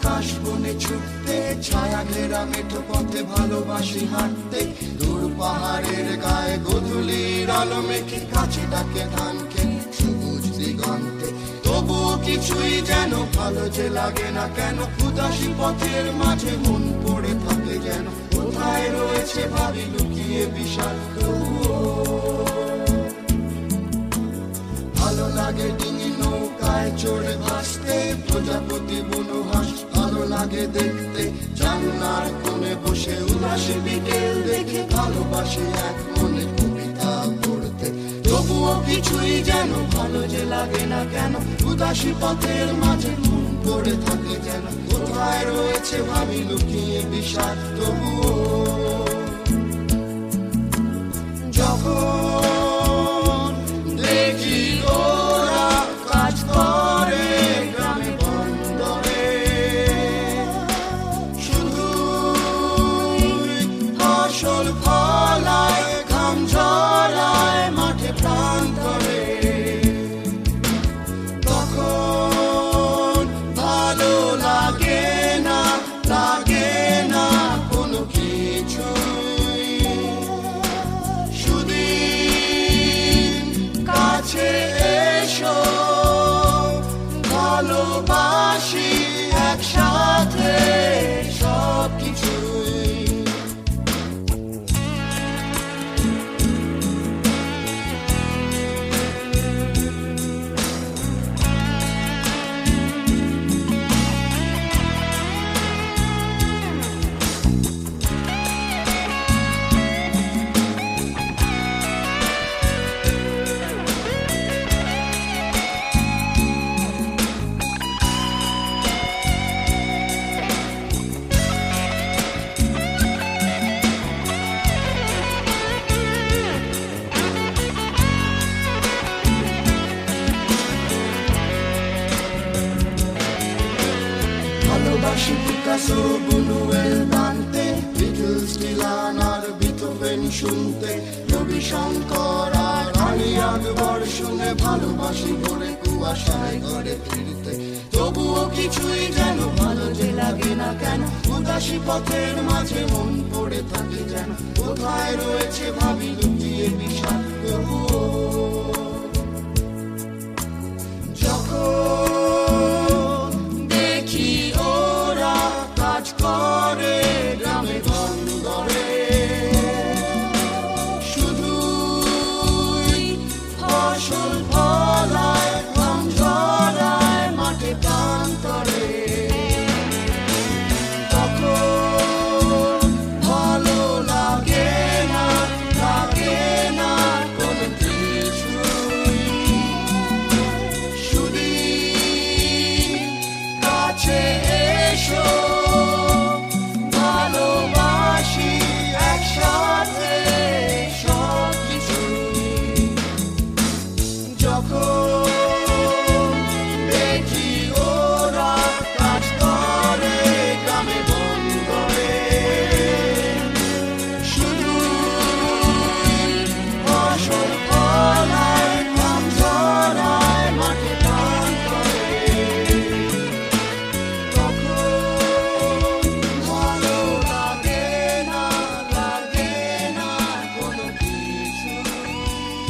কাশবনে ছুটতে, ছায়া ঘেরা মেঠো পথে ভালোবাসি হাঁটতে। দূর পাহাড়ের গায়ে গোধূলির আলো মেখে, কাছে ডাকে ধান খেয়ে সবুজ দিগন্তে। তবুও কিছুই যেন ভালো যে লাগে না কেন, উদাসী পথের মাঝে মন পড়ে থাকে যেন। কোথায় রয়েছে ভাবি লুকিয়ে বিশাল তবুও। ভালো লাগে ডিঙি নৌকায় চড়ে ভাসতে, প্রজাপতি বুনো হাঁস ভালো লাগে দেখতে। জানলার কোণে বসে উদাসী বিকেল দেখে, ভালোবাসি এক মনে কবিতা পড়তে। তবুও কিছুই যেন ভালো যে লাগে না কেন, উদাসী পথের মাঝে মন পড়ে থাকে যেন। কোথায় রয়েছে ভাবি লুকিয়ে বিষাদ তবুও। যখন দেখি ওরা কাজ করে গ্রামে বন্দরে, শুধু ফসল ফলায়, ঘাম ঝরায় মাঠে প্রান্তরে, তখন ভালো লাগে না, লাগে না কোনো কিছুই। সুদিন কাছে এসো, ভালোবাসি একসাথে সব কিছুই। ভালোবাসি পিকাসো, বুনুয়েল, দান্তে, বিটলস, ডিলান আর বিথোভেন শুনতে। রবি শঙ্কর আর আলী আকবর শুনে, ভালোবাসি ভোরে কুয়াশায় ঘরে ফিরতে। তবুও কিছুই যেন ভালো যে লাগে না কেন, উদাসী পথের মাঝে মন পড়ে থাকে যেন। কোথায় রয়েছে ভাবি লুকিয়ে বিষাদ তবুও। যখন দেখি ওরা কাজ করে গ্রামে বন্দরে, শুধু ফসল ফলায়, ঘাম ঝরায় মাঠে প্রান্তরে, তখন ভালো লাগে না, লাগে না কোনো কিছুই। সুদিন কাছে এসো, ভালোবাসি একসাথে সব কিছুই। যখন